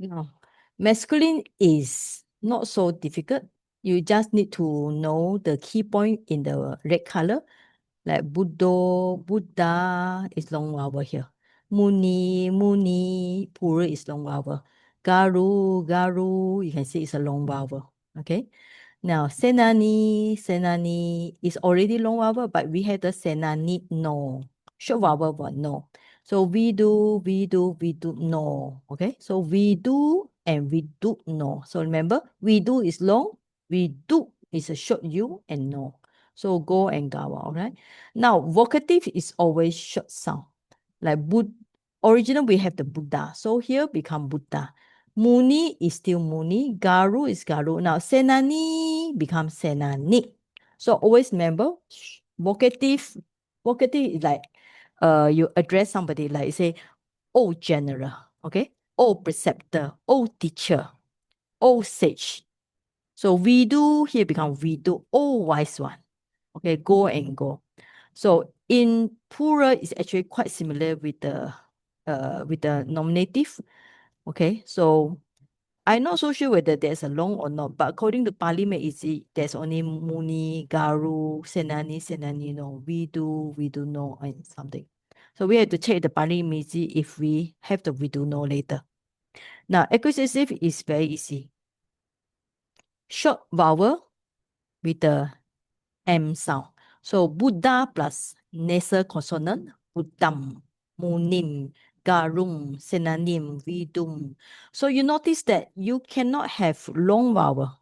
Now, masculine is not so difficult. You just need to know the key point in the red color. Like Buddha, Buddha is long vowel here. Muni, Muni, Pura is long vowel. Garu, Garu, you can see it's a long vowel. Okay. Now, Senani, Senani is already long vowel, but we have the Senani no. Short vowel but no. So we do, no. Okay. So we do and we do no. So remember, we do is long, we do is a short U and no. So go and gawa, all right? Now, vocative is always short sound. Like original we have the Buddha. So here become Buddha. Muni is still Muni. Garu is Garu. Now, Senani becomes Senani. So always remember, vocative is like you address somebody like say, oh general, okay? Oh preceptor, oh teacher, oh sage. So we do here become we do, oh wise one. Okay, go and go. So in plural is actually quite similar with the nominative. Okay, so I'm not so sure whether there's a long or not, but according to Pali Meiji, there's only Muni, Garu, Senani, Senani, no. We do know, and something. So we have to check the Pali Meiji if we have the we do know later. Now, accusative is very easy. Short vowel with the M sound. So Buddha plus nasal consonant, Buddham, Munim, Garum, Senanim, Vidum. So you notice that you cannot have long vowel.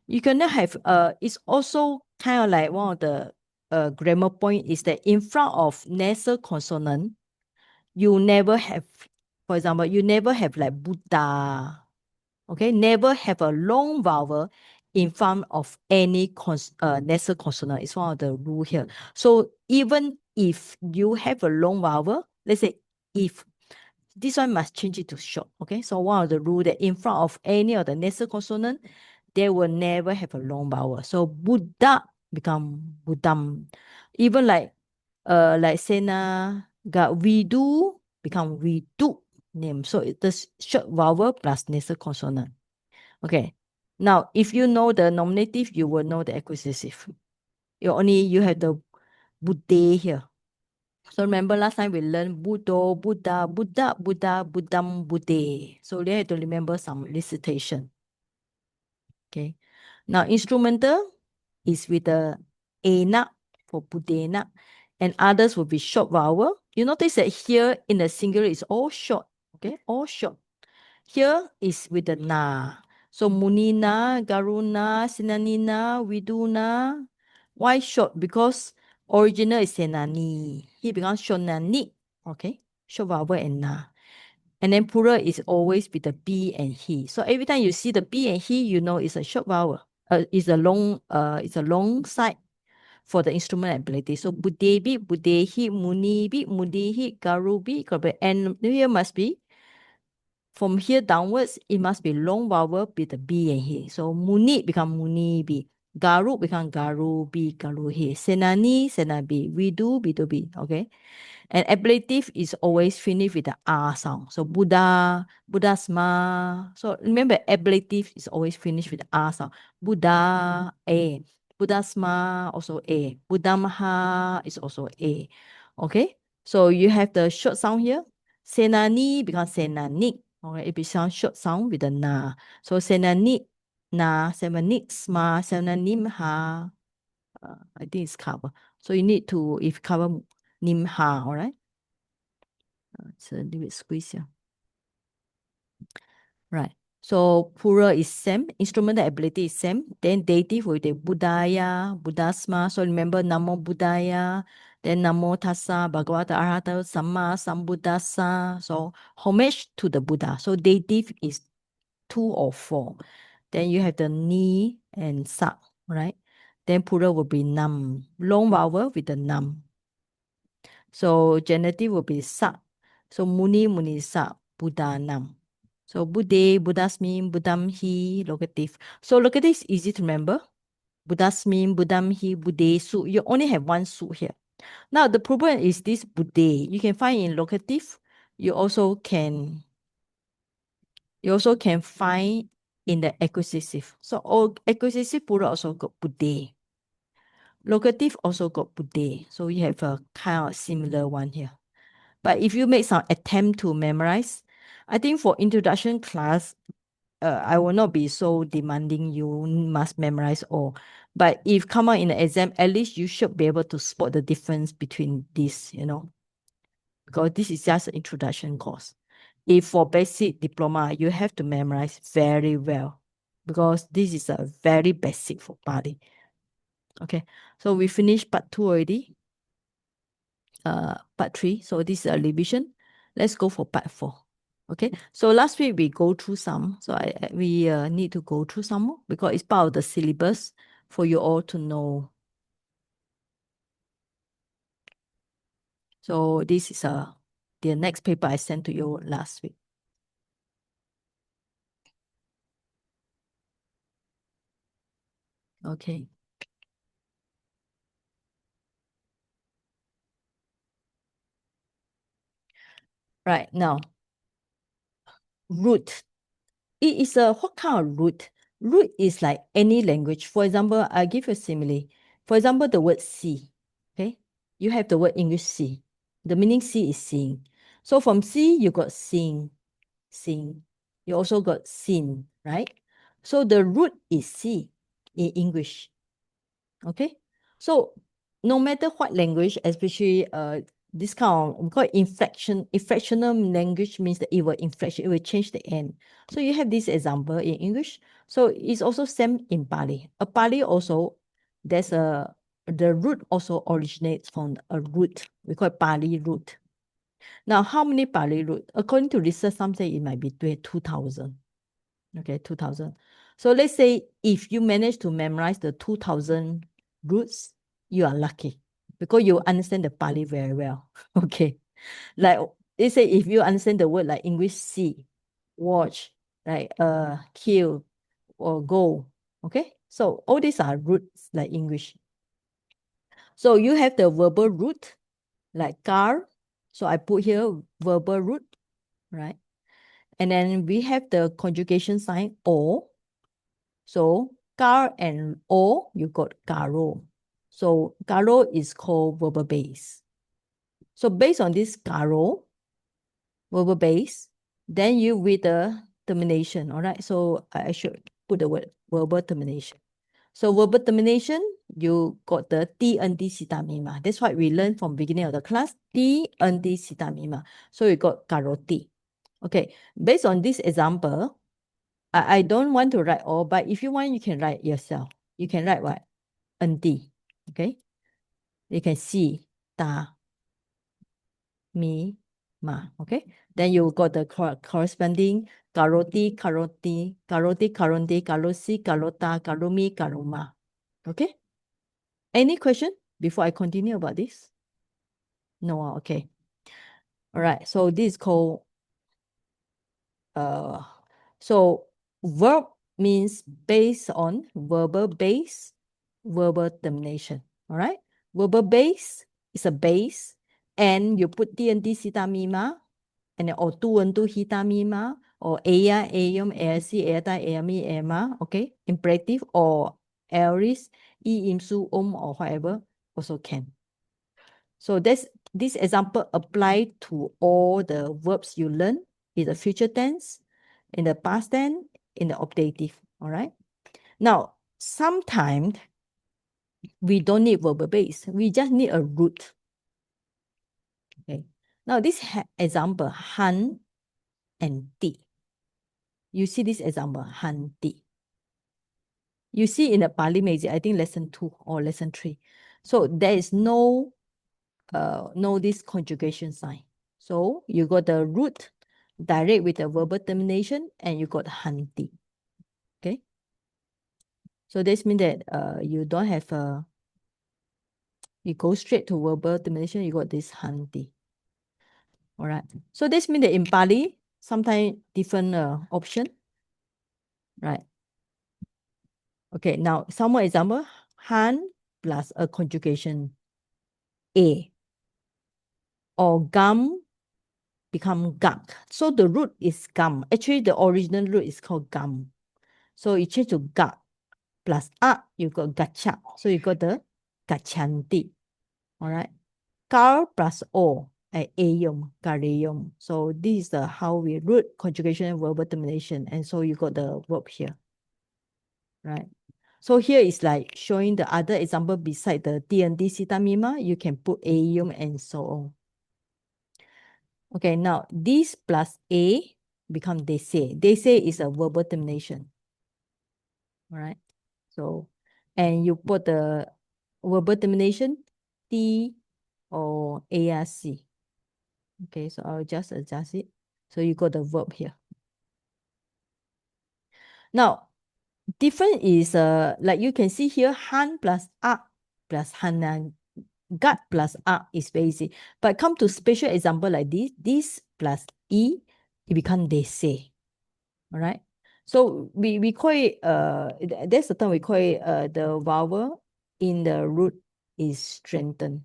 You cannot have it's also kind of like one of the grammar point is that in front of nasal consonant, you never have, for example, you never have like Buddha. Okay, never have a long vowel in front of any nasal consonant. It's one of the rule here. So even if you have a long vowel, let's say if this one must change it to short. Okay, so one of the rule that in front of any of the nasal consonant, they will never have a long vowel. So Buddha become Buddham. Even like Sena got we do become we do name. So it's short vowel plus nasal consonant. Okay. Now, if you know the nominative, you will know the accusative. You have the Buddha here. So remember last time we learned Buddha, Buddha, Buddha, Buddha, Buddham, Buddha. So you have to remember some recitation. Okay. Now instrumental is with the ena for Buddhena, and others will be short vowel. You notice that here in the singular is all short. Okay, all short. Here is with the na. So munina, garuna, sinanina, viduna. Why short? Because original is senani. He becomes shonani. Okay, short vowel and na. And then plural is always with the be and he. So every time you see the be and he, you know it's a short vowel. It's a long side for the instrument ability. So budebi, budehi, munibi, mudihi, garubi, and here must be from here downwards, it must be long vowel with the B and he. So muni become muni B. Garu become garu B, garu he. Senani, senabi. Vidu, bidu B. Okay. And ablative is always finished with the R sound. So Buddha, Buddhasma. So remember, ablative is always finished with the R sound. Buddha, A. Buddhasma, also A. Buddhamaha is also A. Okay. So you have the short sound here. Senani becomes senani. Okay, it becomes short sound with the na. So senani, na, senani, sma, senanim, ha. I think it's cover. So you need to, if cover nim ha, all right? It's a little bit squeeze here. Right. So plural is same, instrumental ability is same. Then dative with the Buddhaya, Buddhasma. So remember Namo Buddhaya, then Namo Tassa Bhagavata Arhata Samma Sambuddhassa. So homage to the Buddha. So dative is 2 or 4. Then you have the ni and sa, right? Then plural will be nam, long vowel with the nam. So genitive will be sa. So muni, muni sa, Buddha nam. So Buddha, Buddhasmin, Buddhamhi, locative. So locative is easy to remember. Buddhasmin, Buddhamhi, Buddha, su. You only have one su here. Now the problem is this Buddha. You can find in locative. You also can You also can find in the acquisitive. So all acquisitive plural also got bude. Locative also got bude. So you have a kind of similar one here. But if you make some attempt to memorize, I think for introduction class, I will not be so demanding you must memorize all. But if come out in the exam, at least you should be able to spot the difference between these, because this is just an introduction course. If for basic diploma, you have to memorize very well because this is a very basic for Pali. Okay, so we finished part 2 already. Part 3. So this is a revision. Let's go for part 4. Okay, so last week we go through some. So we need to go through some more because it's part of the syllabus for you all to know. So this is the next paper I sent to you last week. Okay. Right now, root. It is what kind of root? Root is like any language. For example, I give you a simile. For example, the word see. Okay, you have the word English see. The meaning see is seeing. So from see, you got seeing, sing. You also got seen, right? So the root is see in English. Okay, so no matter what language, especially this kind of we call it inflectional language means that it will inflection, it will change the end. So you have this example in English. So it's also same in Pali. A Pali also there's the root also originates from a root. We call it Pali root. Now, how many Pali root? According to research, some say it might be 2,000. Okay, 2,000. So let's say if you manage to memorize the 2,000 roots, you are lucky because you understand the Pali very well. Okay. Like they say if you understand the word like English see, watch, like kill or go. Okay. So all these are roots like English. So you have the verbal root like car. So I put here verbal root, right? And then we have the conjugation sign or. So car and o, you got garo. So garo is called verbal base. So based on this garo, verbal base, then you with the termination, all right? So I should put the word verbal termination. So verbal termination, you got the T and D sita mima. That's what we learned from beginning of the class, T and D sita mima. So you got karoti. Okay, based on this example, I don't want to write all, but if you want, you can write yourself. You can write what? ND. Okay. You can see ta, mi, ma. Okay. Then you got the corresponding karoti, karoti, karoti, karonti, karosi, karota, karumi, karoma. Okay. Any question before I continue about this? No. Okay. All right. So this is called uh so verb means based on verbal base, verbal termination. All right. Verbal base is a base, and you put T and T sita mima, and then or tu and tu hita mima, or ea, eum, easi, eata, eami, ema. Okay. Imperative or aorist, e, im, su, or whatever also can. So this example apply to all the verbs you learn in the future tense, in the past tense, in the objective. All right. Now, sometimes we don't need verbal base. We just need a root. Okay. Now, this example, han and ti. You see this example, han ti. You see in the Pali Meiji, I think lesson 2 or lesson 3. So there is no this conjugation sign. So you got the root direct with the verbal termination, and you got hanti. Okay. So this means that you don't have you go straight to verbal termination, you got this hanti. All right. So this means that in Pali, sometimes different option. Right. Okay. Now, some more example, han plus a conjugation a, or gum become gak. So the root is gum. Actually, the original root is called gum. So you change to gak plus a, you got gacha. So you got the gachanti. All right. Kar plus o, ayum, karayum. So this is the how we root conjugation and verbal termination. And so you got the verb here. Right. So here is like showing the other example beside the D&D sita mima. You can put ayum and so on. Okay, now this plus a become they say. They say is a verbal termination. All right. So, and you put the verbal termination T or ARC. Okay, so I'll just adjust it. So you got the verb here. Now, different is like you can see here, han plus a plus hanan, gut plus a is very easy. But come to special example like this plus e, it become they say. All right. So we call it that's the term we call it the vowel in the root is strengthened.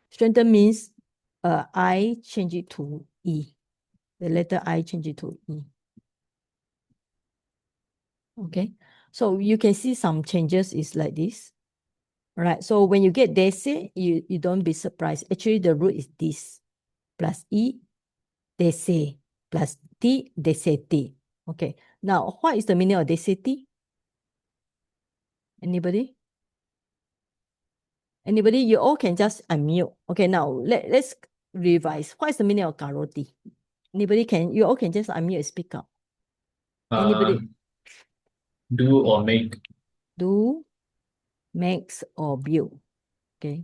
Strengthen means I change it to E. The letter I change it to E. Okay. So you can see some changes is like this. All right. So when you get dese, you don't be surprised. Actually, the root is this plus E, dese plus T, deseti. Okay. Now, what is the meaning of deseti? Anybody? Anybody? You all can just unmute. Okay, now let's revise. What is the meaning of karoti? Anybody can, you all can just unmute and speak up. Anybody? Do or make. Do, makes, or build. Okay.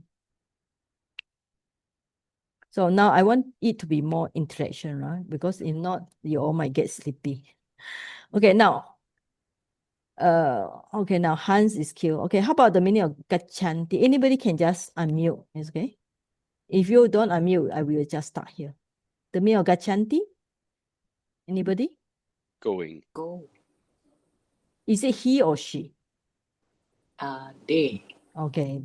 So now I want it to be more interaction, right? Because if not, you all might get sleepy. Okay, now. Okay, now Hans is killed. Okay, how about the meaning of gachanti? Anybody can just unmute, okay? If you don't unmute, I will just start here. The meaning of gachanti? Anybody? Going. Go. Is it he or she? They. Okay,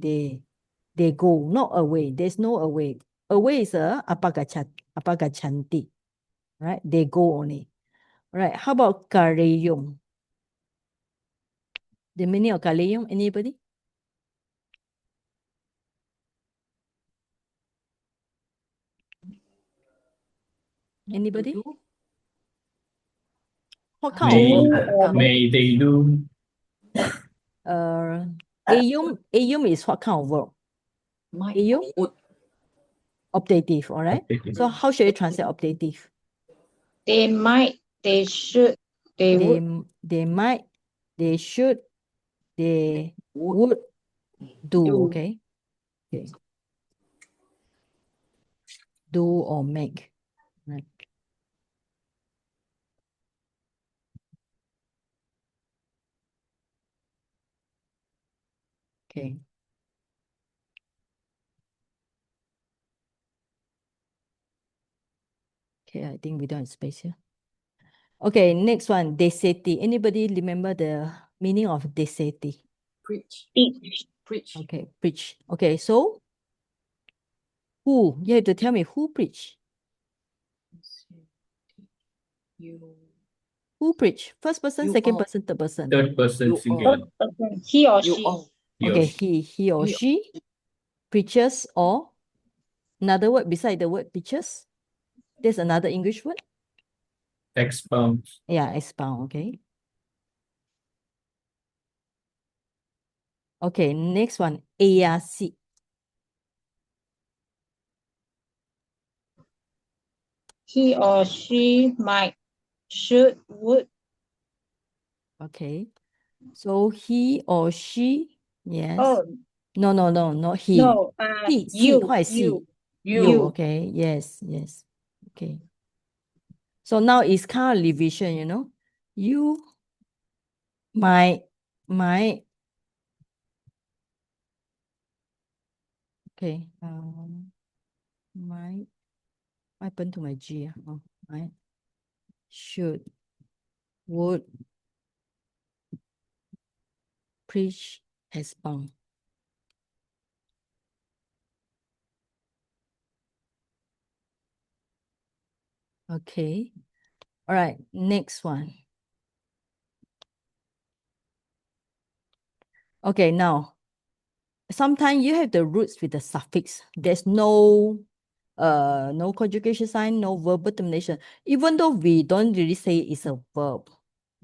they go, not away. There's no away. Away is a apagachanti. Right? They go only. Right. How about kareyum? The meaning of kareyum, anybody? Anybody? Do. What kind of verb? May they do. Ayum is what kind of verb? Might. Ayum? Would. Optative, all right? Optative. So how should you translate optative? They might, they should, they would. They might, they should, they Would. would do, Do. okay? Okay. Do or make. Right. Okay. Okay, I think we don't have space here. Okay, next one, deseti. Anybody remember the meaning of deseti? Preach. Teach. Preach. Okay, preach. Okay, so who? You have to tell me who preach. You. Who preach? First person, You second all. person, third person. Third person You singular. He or You she. all. Okay, Yours. he or He- she preaches, or another word beside the word preaches. There's another English word. Expound. Yeah, expound, okay. Okay, next one, ARC. He or she might, should, would. Okay. So he or she, yes. Oh, No, not he. no. He, what is You. he? You, okay. Yes. Okay. So now it's kind of revision, you know. You might, okay. Might, what happened to my G? Oh, might, should, would, preach, expound. Okay. All right. Next one. Okay. Now, sometimes you have the roots with the suffix. There's no conjugation sign, no verbal termination. Even though we don't really say it's a verb,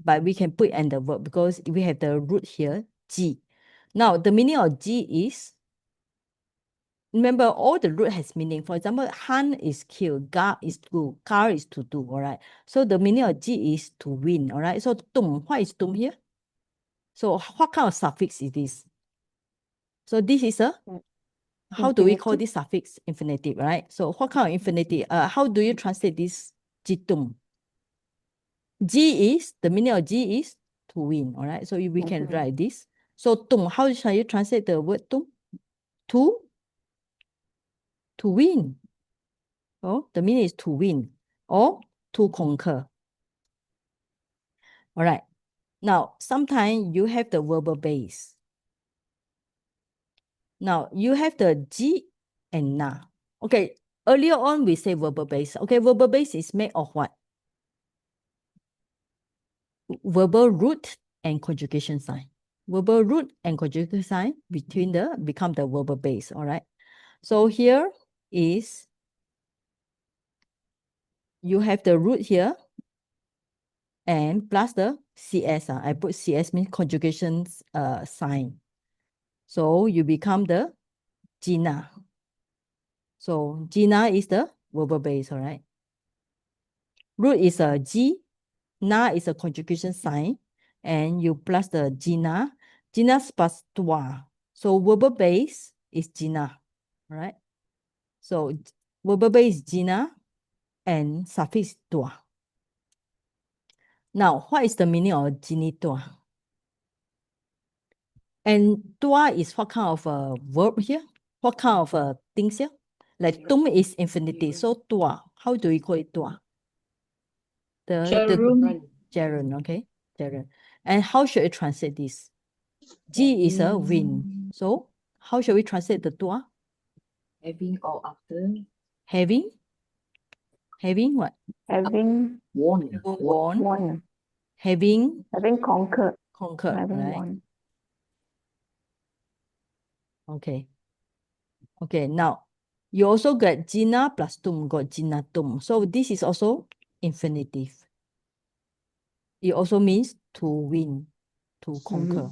but we can put in the verb because we have the root here, G. Now, the meaning of G is, remember, all the root has meaning. For example, Han is kill, Ga is to, Kar is to do, all right? So the meaning of G is to win, all right? So tum, what is tum here? So what kind of suffix is this? So this is a, how do we call Infinitive. this suffix? Infinitive, right? So what kind of infinitive? How do you translate this Jitum? G is, the meaning of G is to win, all right? So we can write this. So tum, how shall you translate the word tum? To win. Oh, the meaning is to win or to conquer. All right. Now, sometimes you have the verbal base. Now, you have the G and na. Okay, earlier on we say verbal base. Okay, verbal base is made of what? Verbal root and conjugation sign. Verbal root and conjugation sign between the become the verbal base. All right. So here is, you have the root here and plus the CS. I put CS means conjugation sign. So you become the Gina. So Gina is the verbal base, all right? Root is a G, na is a conjugation sign, and you plus the Gina. Gina plus tua. So verbal base is Gina, all right? So verbal base is Gina and suffix tua. Now, what is the meaning of ginitua? And tua is what kind of a verb here? What kind of things here? Like tum is infinitive, so tua. How do we call it tua? The Gerund. gerund, okay? Gerund. And how should I translate this? G is a win. So how should we translate the tua? Having or after. Having? Having what? Having Won. Won. won. Having Having conquered. conquered, Having right? won. Okay. Okay, now you also get Gina plus tum, got Gina tum. So this is also infinitive. It also means to win, to conquer.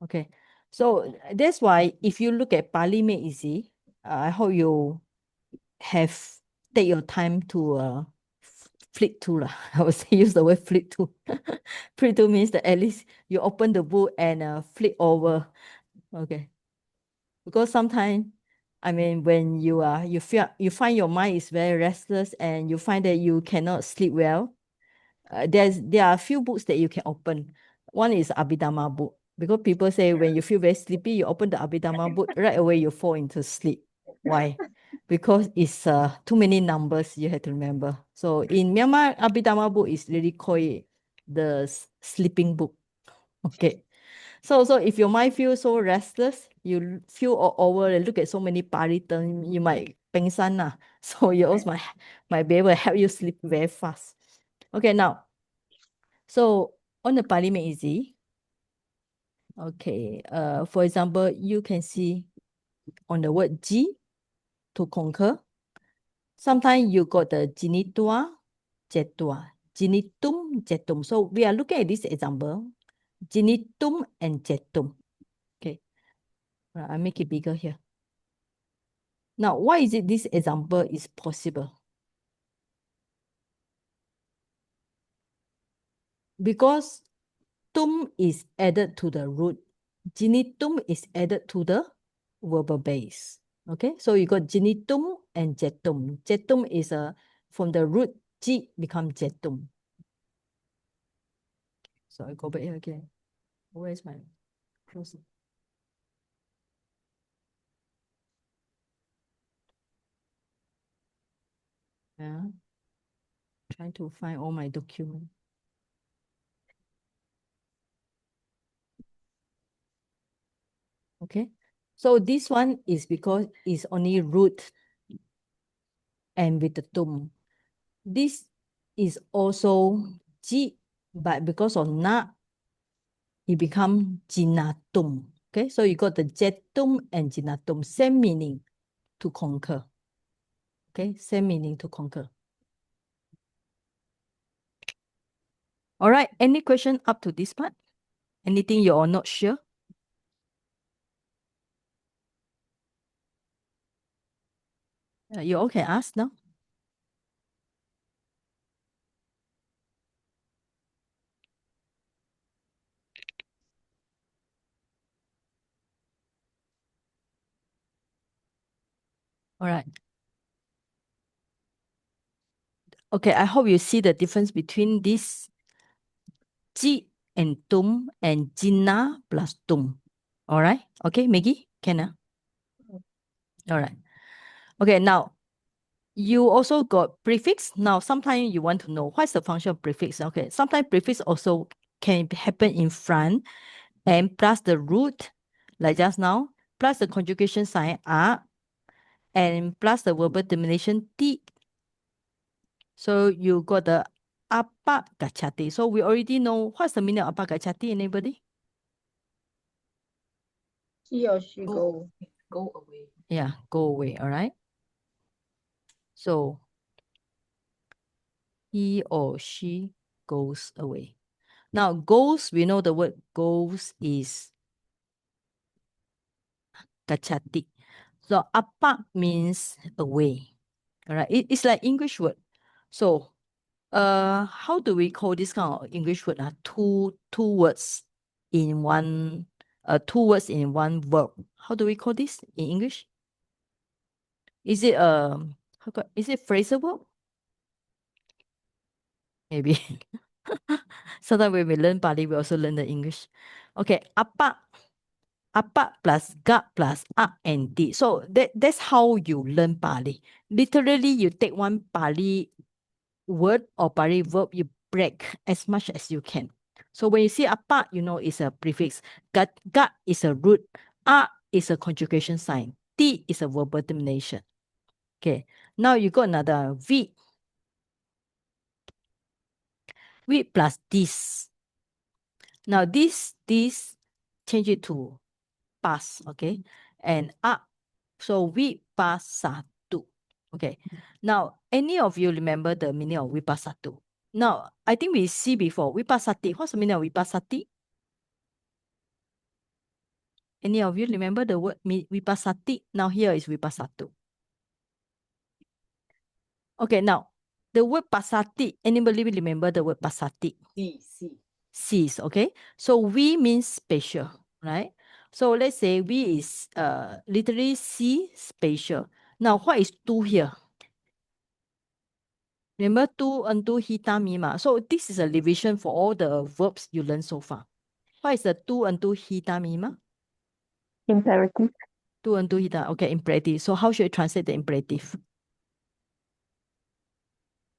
Okay, so that's why if you look at Pali Made Easy, I hope you have take your time to flip to lah. I would say use the word flip to. Flip to means that at least you open the book and flip over. Okay. Because sometimes, I mean, when you find your mind is very restless and you find that you cannot sleep well, there are a few books that you can open. One is Abhidhamma book, because people say when you feel very sleepy, you open the Abhidhamma book, right away you fall into sleep. Why? Because it's too many numbers you have to remember. So in Myanmar, Abhidhamma book is really called the sleeping book. Okay. So if your mind feels so restless, you feel all over and look at so many Pali terms, you might pengsan lah. So you also might be able to help you sleep very fast. Okay, now, so on the Pali Made Easy, okay, for example, you can see on the word G, to conquer, sometimes you got the jinitua, jetua, jinitum, jetum. So we are looking at this example, jinitum and jetum. Okay, I make it bigger here. Now, why is it this example is possible? Because tum is added to the root. Genitum is added to the verbal base. Okay, so you got genitum and jetum. Jetum is from the root G become jetum. So I go back here again. Where's my close? Yeah. Trying to find all my documents. Okay. So this one is because it's only root. and with the tum. This is also ji, but because of na, it become jinatum. Okay, so you got the jetum and jinatum, same meaning, to conquer. Okay, same meaning, to conquer. All right, any question up to this part? Anything you are not sure? You all can ask now. All right. Okay, I hope you see the difference between this ji and tum and jina plus tum. All right. Okay, Maggie, can I? All right. Okay, now you also got prefix. Now, sometimes you want to know what's the function of prefix. Okay, sometimes prefix also can happen in front and plus the root, like just now, plus the conjugation sign a, and plus the verbal termination ti. So you got the apa gachati. So we already know what's the meaning of apa gachati. Anybody? He or she Go. go. Go away. Yeah, go away. All right. So he or she goes away. Now, goes, we know the word goes is gachati. So apa means away. All right. It's like English word. So how do we call this kind of English word? Two words in one verb. How do we call this in English? Is it is it phrasal verb? Maybe. Sometimes when we learn Pali, we also learn the English. Okay, apa plus ga plus a and di. So that's how you learn Pali. Literally, you take one Pali word or Pali verb, you break as much as you can. So when you see apa, you know it's a prefix. Ga is a root. A is a conjugation sign. Di is a verbal termination. Okay. Now you got another V. V plus this. Now this change it to pas, okay? And so vipasatu. Okay. Now, any of you remember the meaning of vipasatu? Now, I think we see before vipasati. What's the meaning of vipasati? Any of you remember the word vipasati? Now here is vipasatu. Okay, now the word pasati. Anybody remember the word pasati? See. Sees, okay? So we means spatial, right? So let's say we is literally see spatial. Now what is tu here? Remember tu, entu, hita, mima. So this is a revision for all the verbs you learned so far. What is the tu, entu, hita, mima? Imperative. Tu, entu, hita. Okay, imperative. So how should I translate the imperative?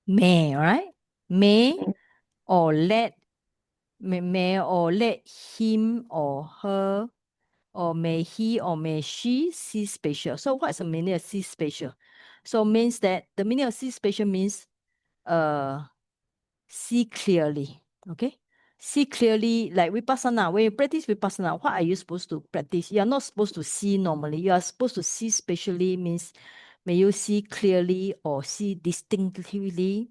May, all right? May or may or let him or her, or may he or may she see spatial. So what's the meaning of see spatial? So means that the meaning of see spatial means see clearly. Okay? See clearly, like vipassana. When you practice vipassana, what are you supposed to practice? You are not supposed to see normally. You are supposed to see spatially, means may you see clearly or see distinctively.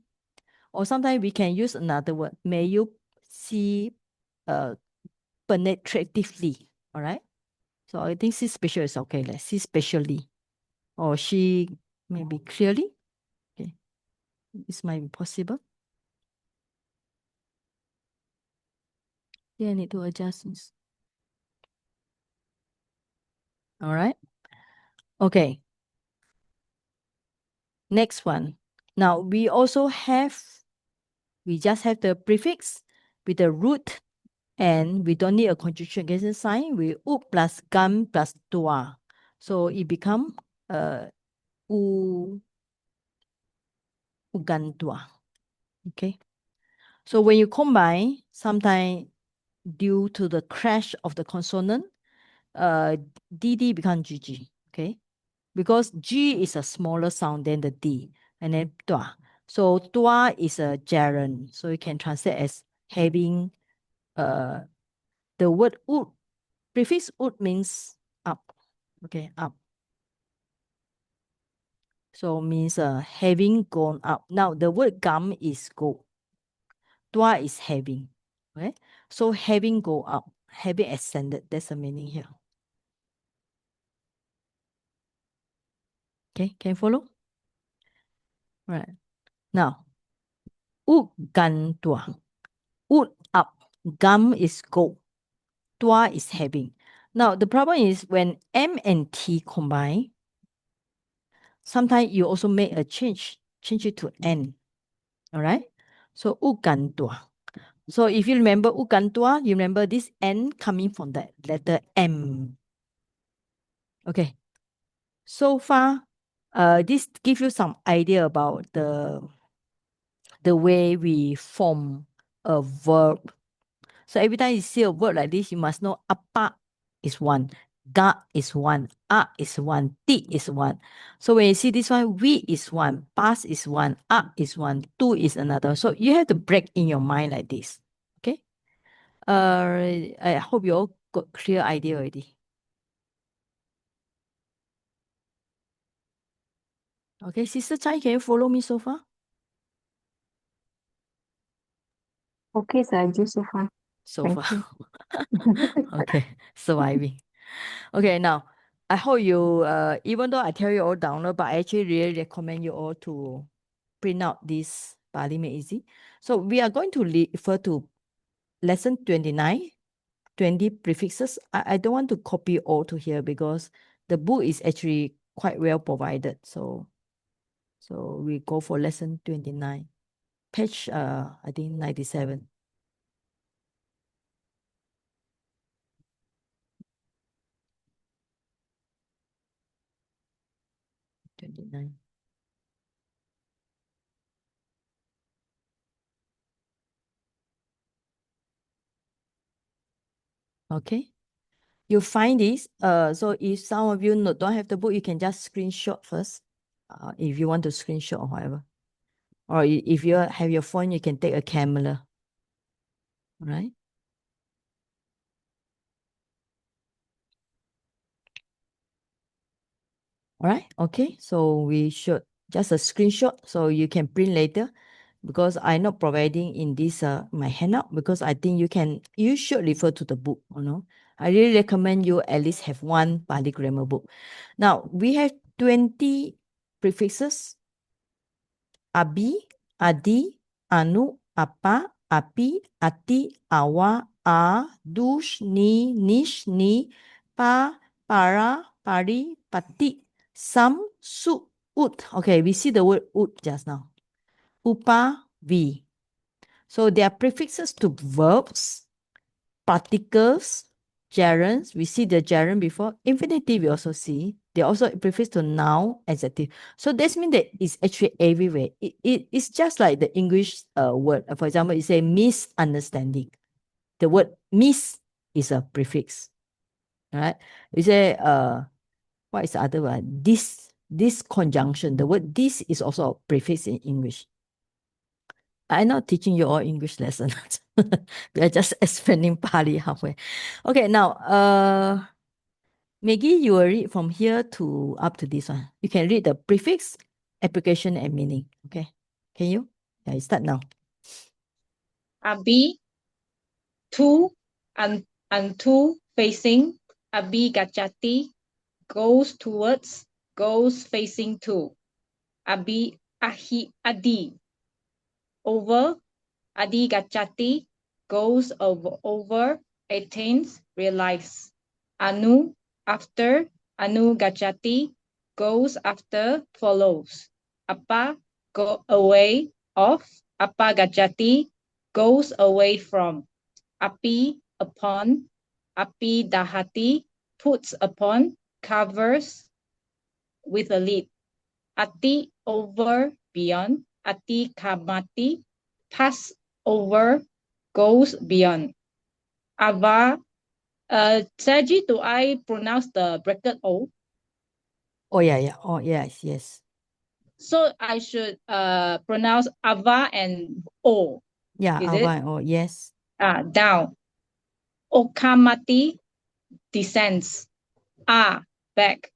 Or sometimes we can use another word. May you see penetratively. All right? So I think see spatial is okay. Let's see spatially. Or she maybe clearly. Okay. This might be possible. Yeah, I need to adjust this. All right. Okay. Next one. Now we just have the prefix with the root, and we don't need a conjugation sign. We u plus gan plus tua. So it become ugantua. Okay. So when you combine, sometimes due to the crash of the consonant, DD become GG, okay? Because G is a smaller sound than the D. and then tua. So tua is a gerund. So you can translate as having the word ut. Prefix ut means up. Okay, up. So means having gone up. Now the word gum is go. Tua is having. Okay. So having go up, having ascended. That's the meaning here. Okay, can you follow? Right. Now, ut gan tua. Ut up. Gum is go. Tua is having. Now the problem is when M and T combine, sometimes you also make a change it to N. All right. So ut gan tua. So if you remember ut gan tua, you remember this N coming from the letter M. Okay. So far, this gives you some idea about the way we form a verb. So every time you see a word like this, you must know apa is one, ga is one, a is one, ti is one. So when you see this one, we is one, pas is one, a is one, tu is another. So you have to break in your mind like this. Okay. I hope you all got clear idea already. Okay, Sister Chai, can you follow me so far? Okay, sir, just so far. So Thank far. you. Okay, surviving. Okay, now I hope you even though I tell you all download, but I actually really recommend you all to print out this Pali Made Easy. So we are going to refer to lesson 29, 20 prefixes. I don't want to copy all to here because the book is actually quite well provided. So we go for lesson 29, page I think 97. 29. Okay. You find this. So if some of you don't have the book, you can just screenshot first. If you want to screenshot or whatever. Or if you have your phone, you can take a camera. All right. All right. Okay. So we should just a screenshot so you can print later, because I'm not providing in this my handout, because I think you should refer to the book. I really recommend you at least have one Pali grammar book. Now we have 20 prefixes. Abi, adi, anu, apa, api, ati, awa, a, dush, ni, nish, ni, pa, para, pari, pati, sam, su, ut. Okay, we see the word ut just now. Upa, vi. So they are prefixes to verbs, particles, gerunds. We see the gerund before. Infinitive we also see. They also prefix to noun, adjective. So this means that it's actually everywhere. It's just like the English word. For example, you say misunderstanding. The word miss is a prefix. All right. You say what is the other one? This conjunction. The word this is also a prefix in English. I'm not teaching you all English lessons. We are just explaining Pali halfway. Okay, now Maggie, you will read from here to up to this one. You can read the prefix, application, and meaning. Okay. Can you? Yeah, you start now. Abi, two and two facing. Abi gachati, goes towards, goes facing to. Abi ahi adi, over. Adi gachati, goes over, attains, realize. Anu, after. Anu gachati, goes after, follows. Apa, go away, off. Apa gachati, goes away from. Api, upon. Api dahati, puts upon, covers with a lid. Ati, over, beyond. Ati kamati, pass over, goes beyond. Ava, Sergi, do I pronounce the bracket O? Oh yeah, yeah. Oh yes, yes. So I should pronounce ava and o. Yeah, Is it? ava, oh, yes. Down. Okamati descends. Back.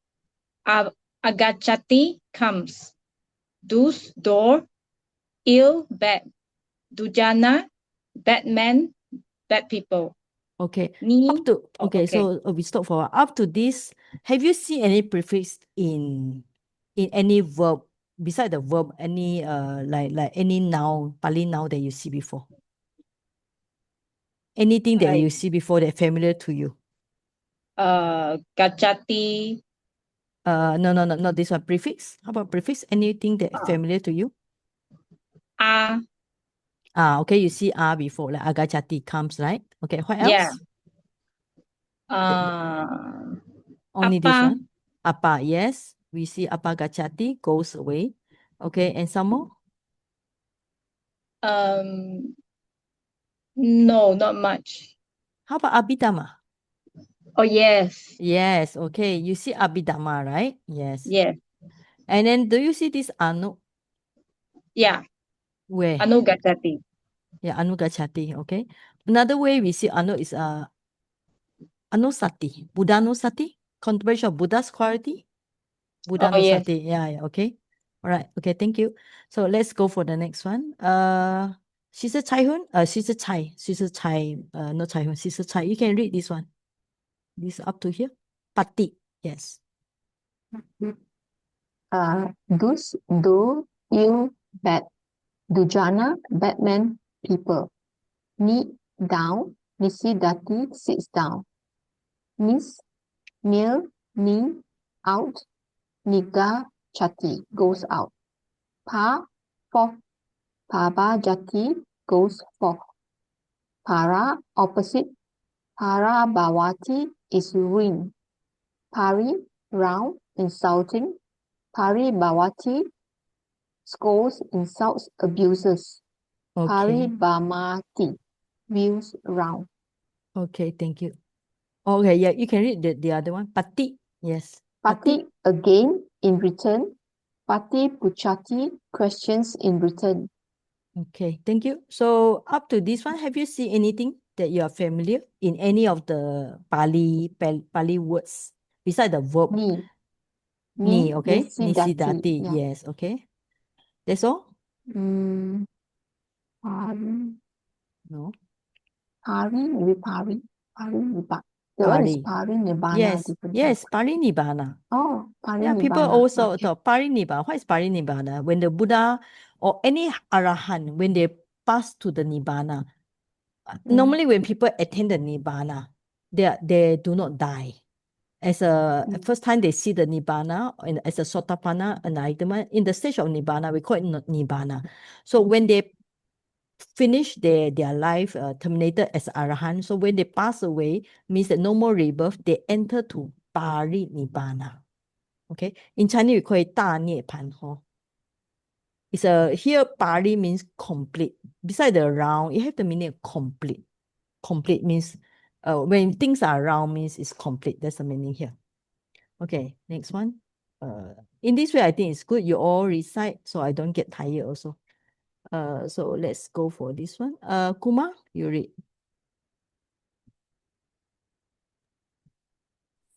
Agachati comes. Dus door. Il bad. Dujana Batman bad people. Okay. Ni Up to, okay, okay. so we stop for a while. Up to this, have you seen any prefix in any verb, beside the verb, any like any noun, Pali noun that you see before? Anything that you see before that familiar to you? Gachati. No, not this one. Prefix. How about prefix? Anything that familiar to you? Okay, you see before, like agachati comes, right? Okay, what else? Yeah. Only this Apa. one? Apa, yes. We see apa gachati goes away. Okay, and some more? No, not much. How about abhidhamma? Oh yes. Yes, okay. You see abhidhamma, right? Yes. Yes. And then do you see this anu? Yeah. Where? Anugachati. Yeah, anugachati, okay. Another way we see anu is anusati. Buddhanusati, contemplation of Buddha's quality. yes. Buddhanusati, yeah, okay. All right, okay, thank you. So let's go for the next one. She's a Chai-hun, she's a Chai, not Chai-hun, she's a Chai. You can read this one. This up to here. Pati, yes. Dus, do, il, bad. Dujana, Batman, people. Ni, down. Nisidati, sits down. Nis, near, ni, out. Niga, chati, goes out. Pa, forth. Paba, jati, goes forth. Para, opposite. Para, bawati, is ruin. Pari, round, insulting. Pari, bawati, scolds, insults, abuses. Pari, Okay, bamati, wheels round. okay, thank you. Okay, yeah, you can read the other one. Pati, yes. Pati, again, in return. Pati, puchati, questions in return. Okay, thank you. So up to this one, have you seen anything that you are familiar in any of the Pali words beside the verb Ni, ni, okay? nisidati, yeah. Yes, okay. That's all? Pari, No. maybe pari, nibbana. The one is Pari. pari, nibbana. Yes, different. yes, Parinibbana. Oh, pari, Yeah, people nibbana. also Okay. talk Parinibbana. What is Parinibbana? When the Buddha or any Arahant, when they pass to the Nibbana, normally when people attain the Nibbana, they do not die. As a first time they see the Nibbana, and as a Sotapanna enlightenment, in the stage of Nibbana, we call it Nibbana. So when they finish their life, terminated as Arahant, so when they pass away, means that no more rebirth, they enter to Parinibbana. Okay, in Chinese we call it 大涅盘. It's here Pari means complete. Beside the round, it have the meaning of complete. Complete means when things are round means it's complete. That's the meaning here. Okay, next one. In this way, I think it's good you all recite so I don't get tired also. So let's go for this one. Kumar, you read.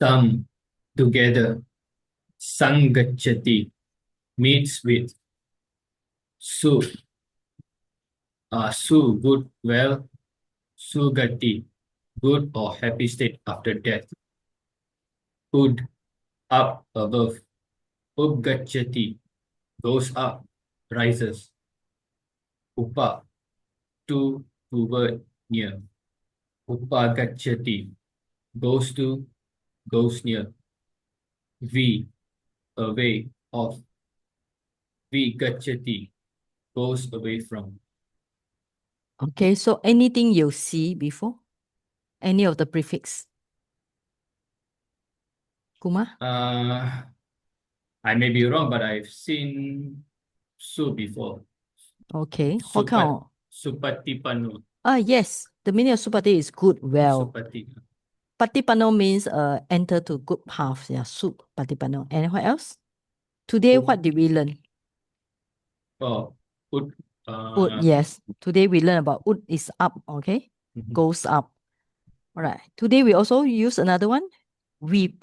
Some together. Sangachati meets with. Su. Su good well. Sugati good or happy state after death. Ud up above. Upgachati goes up, rises. Upa toward near. Upagachati goes to, goes near. V away of. Vigachati goes away from. Okay, so anything you see before? Any of the prefix? Kumar? I may be wrong, but I've seen su before. Okay, what kind of? Supatipano. Yes, the meaning of supati is good, well. Supati. Patipano means enter to good path. Yeah, sup patipano. And what else? Today, what did we learn? Oh, ud. Ud, yes. Today we learn about ud is up, okay? Mhm. Goes up. All right. Today we also use another one. We,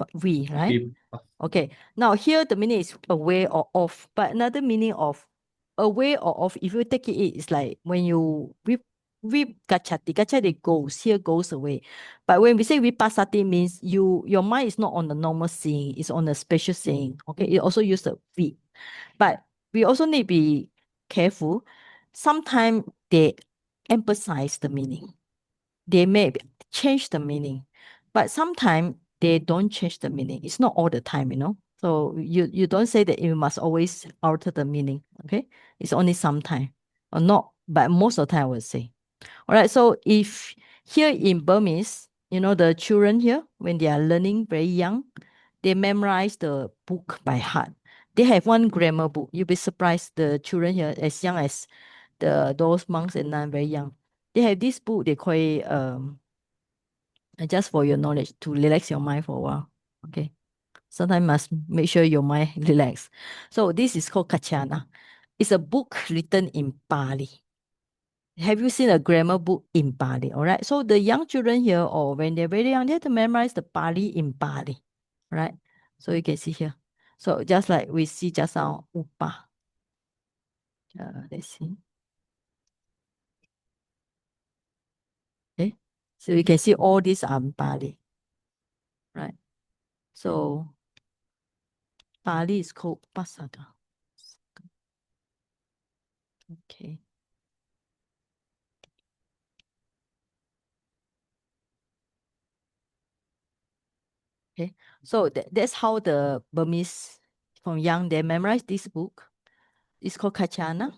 right? Beep. Okay. Now here the meaning is away or off, but another meaning of away or off, if you take it, it's like when you whip gachati goes, here goes away. But when we say vipasati means your mind is not on the normal seeing, it's on a special seeing. Okay. It also use the vip. But we also need to be careful. Sometimes they emphasize the meaning. They may change the meaning, but sometimes they don't change the meaning. It's not all the time, you know. So you don't say that you must always alter the meaning. Okay, it's only sometime or not, but most of the time I would say. All right. So if here in Burmese, you know, the children here when they are learning very young, they memorize the book by heart. They have one grammar book. You'll be surprised the children here as young as those monks and nuns very young. They have this book, they call it just for your knowledge to relax your mind for a while. Okay. Sometimes must make sure your mind relax. So this is called Kachana. It's a book written in Pali. Have you seen a grammar book in Pali? All right. So the young children here, or when they're very young, they have to memorize the Pali in Pali. Right. So you can see here. So just like we see just now, Upa. Let's see. Okay. So you can see all these are in Pali. Right. So Pali is called Pasaka. Okay. Okay. So that's how the Burmese from young they memorize this book. It's called Kachana.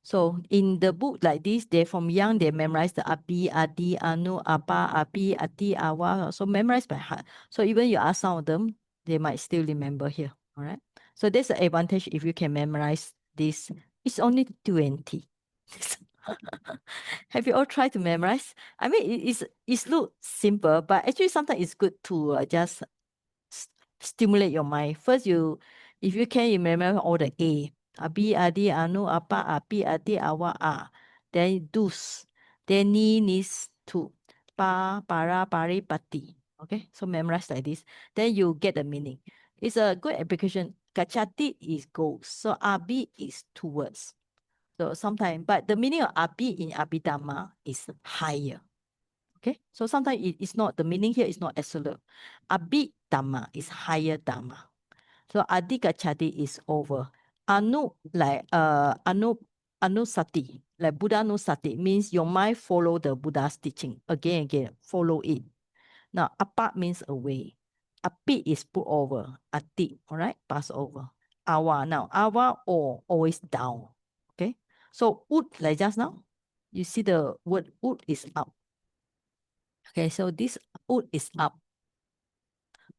So in the book like this, they from young they memorize the Abi, Adi, Anu, Apa, Api, Ati, Awa. So memorize by heart. So even you ask some of them, they might still remember here. All right. So that's the advantage if you can memorize this. It's only 20. Have you all tried to memorize? I mean, it's look simple, but actually sometimes it's good to just stimulate your mind. First, if you can, you remember all the A. Abi, Adi, Anu, Apa, Api, Adi, Awa, A. Then dus. Then ni, nis, tu. Pa, para, pari, pati. Okay, so memorize like this. Then you get the meaning. It's a good application. Kachati is goes. So Abi is towards. So sometimes, but the meaning of Abi in Abhidhamma is higher. Okay, so sometimes it's not, the meaning here is not absolute. Abhidhamma is higher Dhamma. So Adhikachati is over. Anu, like Anusati, like Buddha Anusati, means your mind follow the Buddha's teaching. Again, follow it. Now, apa means away. Api is put over. Ati, all right, pass over. Awa, now, awa or always down. Okay, so ud, like just now, you see the word ud is up. Okay, so this ud is up.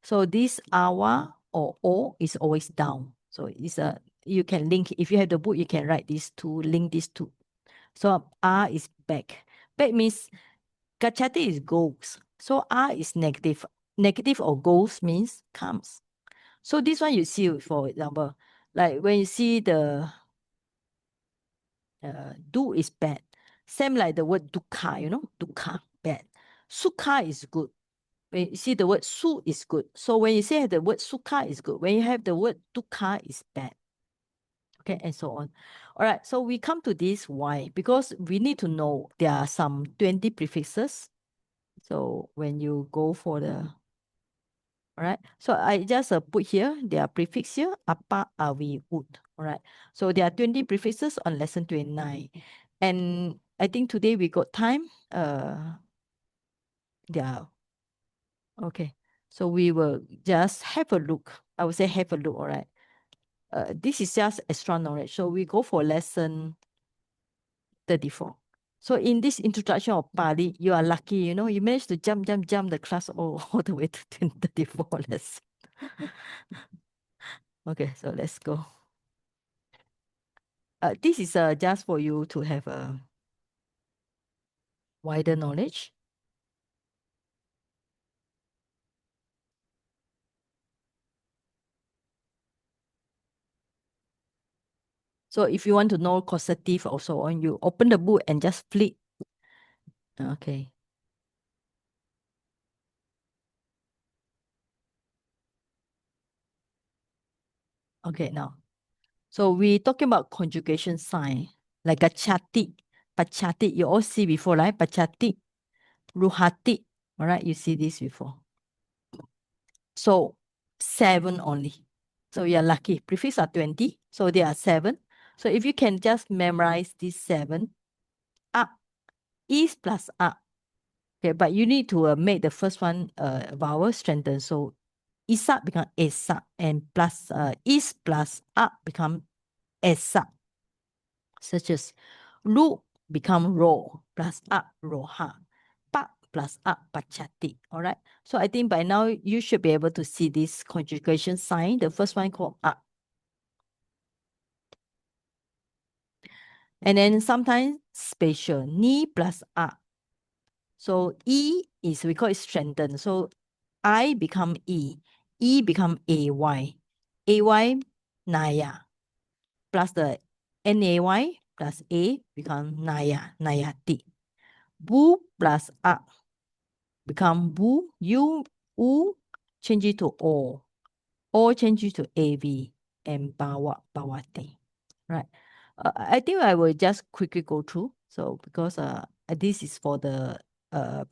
So this awa or o is always down. So it's you can link, if you have the book, you can write these two, link these two. So a is back. Back means gachati is goes. So a is negative. Negative or goes means comes. So this one you see, for example, like when you see the do is bad. Same like the word dukkha, you know, dukkha, bad. Sukha is good. When you see the word su is good. So when you say the word sukha is good, when you have the word dukkha is bad. Okay, and so on. All right, so we come to this why? Because we need to know there are some 20 prefixes. So when you go for the, all right, so I just put here, there are prefix here, apa, awi, would. All right, so there are 20 prefixes on lesson 29. And I think today we got time. Yeah. Okay. So we will just have a look. I would say have a look, all right. This is just extra knowledge. So we go for lesson 34. So in this introduction of Pali, you are lucky, you know, you managed to jump the class all the way to 34 lesson. Okay, so let's go. This is just for you to have a wider knowledge. So So if you want to know causative or so on, you open the book and just flip. Okay. Okay, now. So we talking about conjugation sign, like gachati, pachati. You all see before, right? Pachati, ruhati. All right, you see this before. So 7 only. So you are lucky. Prefix are 20, so there are 7. So if you can just memorize these 7, up, is plus up. Okay, but you need to make the first one vowel strengthen. So isa become esa, and plus is plus up become esa. Such as lu become ro plus up roha, pa plus up pachati. All right. So I think by now you should be able to see this conjugation sign. The first one called up. And then sometimes spatial, ni plus up. So E is, we call it strengthen. So I become E. E become AY. AY, Naya. Plus the NAY plus A become Naya, Nayati. Bu plus A become Bu. U change it to O. O change it to AV. And Bawa, Bawati. Right. I think I will just quickly go through. So because this is for the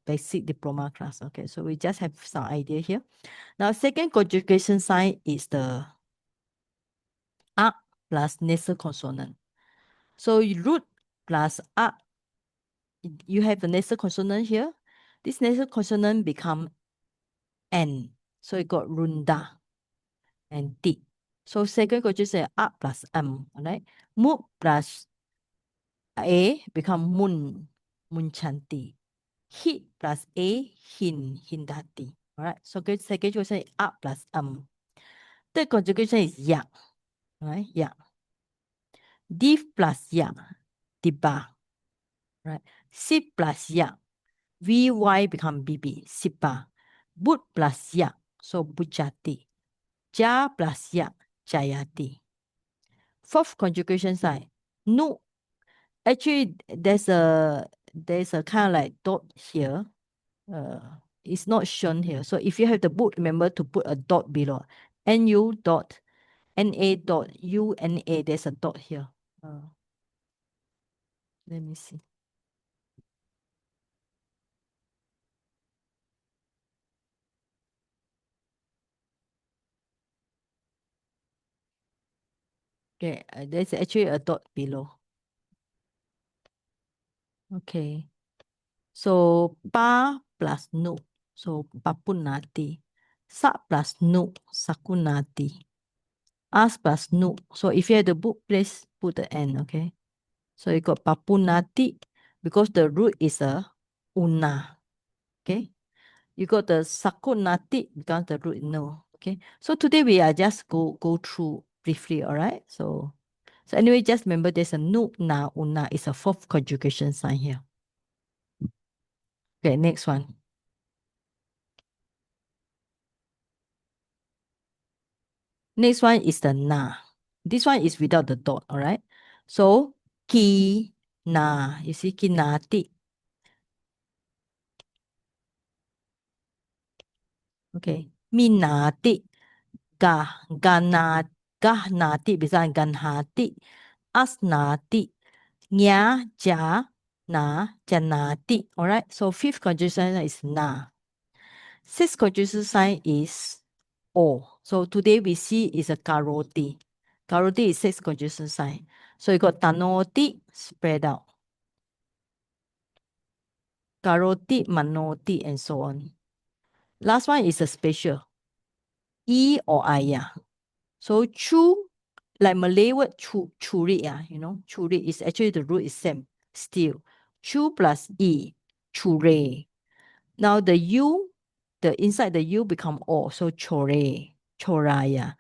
basic diploma class. Okay, so we just have some idea here. Now, second conjugation sign is the a plus nasal consonant. So root plus a, you have the nasal consonant here. This nasal consonant become n. So it got runda and ti. So second conjugation a plus m. All right. Mu plus a become mun, munchanti. Hit plus a, hindati. All right. So second conjugation is a plus Third conjugation is ya. All right. Ya. Div plus ya. Diba. Right. Sip plus ya. Vy become bb. Sipa. But plus ya. So bujati. Ja plus ya. Jayati. Fourth conjugation sign. No. Actually, there's a kind of like dot here. It's not shown here. So if you have the book, remember to put a dot below. NU dot, NA dot, UNA. There's a dot here. Let me see. Okay, there's actually a dot below. Okay. So pa plus nu. So papunati. Sa plus nu. Sakunati. As plus nu. So if you have the book, please put the N, okay? So you got papunati because the root is a una. Okay. You got the sakunati because the root no. Okay. So today we are just go through briefly, all right? So anyway, just remember there's a nu, na, una is a fourth conjugation sign here. Okay, next one. Next one is the na. This one is without the dot, all right? So, ki, na. You see, kinati. Okay. Minati. Gahnati. Bisa ganhati. Asnati. Nya, ja, na, janati. All right? So, fifth conjugation is na. Sixth conjugation sign is O. So today we see is a karoti. Karoti is sixth conjugation sign. So you got tanoti spread out. Karoti, manoti, and so on. Last one is a special. E or aya. So chu, like Malay word churi, you know, churi is actually the root is same, still. Chu plus E, chure. Now the U, the inside the U become O, so chore, choraya.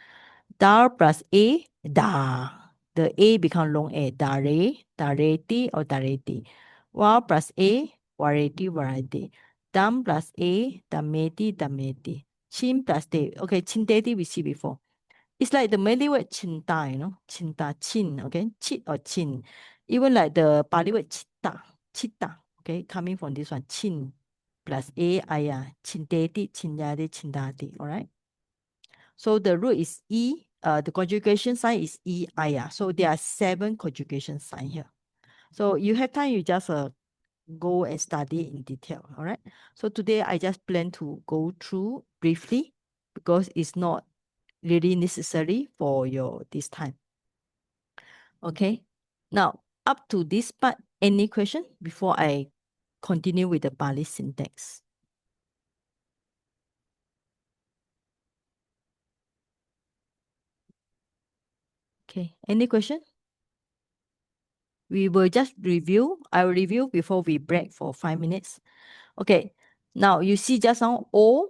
Dar plus A, da. The A become long A, dare, dareti or dareti. Wa plus A, wareti, wareti. Dam plus A, dameti, dameti. Chin plus T. Okay, chinteti we see before. It's like the Malay word cinta, you know, cinta, chin, okay, chit or chin. Even like the Pali word cita, cita, okay, coming from this one, chin plus a, aya, cinteti, cinyadi, cindati, all right? So the root is e, the conjugation sign is e, aya. So there are 7 conjugation signs here. So you have time, you just go and study in detail, all right? So today I just plan to go through briefly because it's not really necessary for your this time. Okay. Now, up to this part, any question before I continue with the Pali syntax? Okay. Any question? We will just review. I will review before we break for 5 minutes. Okay. Now, you see just now, O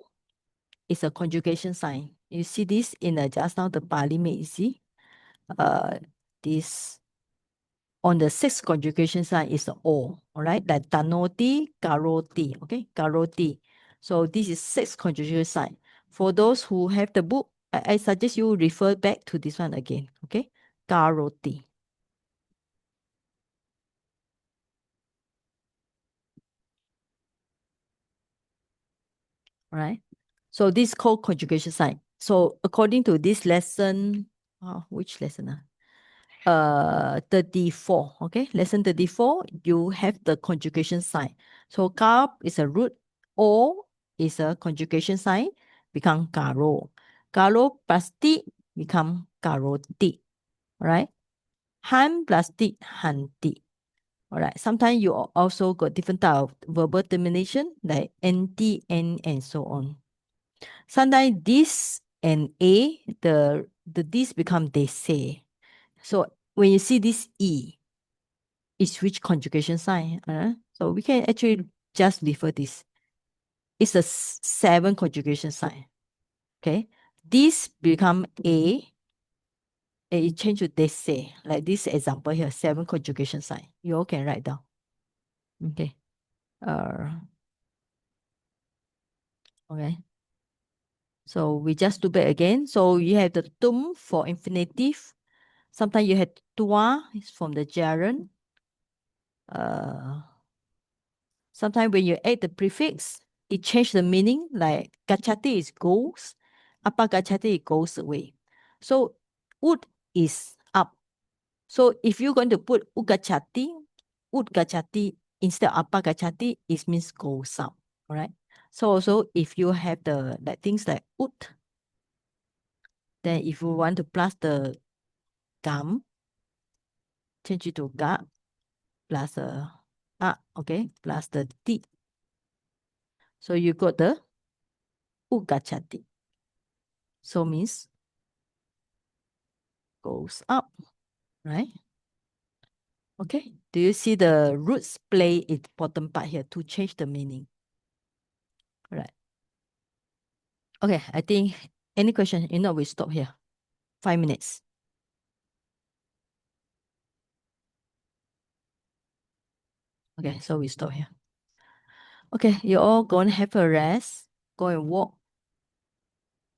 is a conjugation sign. You see this in the just now the Pali made easy. This on the 6th conjugation sign is the O, all right? Like tanoti, karoti, okay? Karoti. So this is 6th conjugation sign. For those who have the book, I suggest you refer back to this one again, okay? Karoti. All right? So this is called conjugation sign. So according to this lesson, which lesson? 34, okay? Lesson 34, you have the conjugation sign. So carb is a root, O is a conjugation sign, become karo. Karo plus ti become karoti, right? Han plus ti, hanti. All right. Sometimes you also got different type of verbal termination like nt, n, and so on. Sometimes this and a, the this become they say. So when you see this E, it's which conjugation sign? So we can actually just refer this. It's a 7 conjugation sign. Okay. This become A, and it change to they say. Like this example here, 7 conjugation sign. You all can write down. Okay. Okay. So we just do back again. So you have the tum for infinitive. Sometimes you have tua from the gerund. Sometimes when you add the prefix, it changes the meaning. Like gachati is goes, apa gachati goes away. So ud is up. So if you're going to put ud gachati instead of apa gachati, it means goes up. All right. So also if you have the like things like ud, then if you want to plus the gum, change it to ga plus okay, plus the ti. So you got the ugachati. So means goes up, right? Okay. Do you see the roots play its bottom part here to change the meaning? All right. Okay. I think any question? If not, we stop here. 5 minutes. Okay. So we stop here. Okay. You all go and have a rest. Go and walk.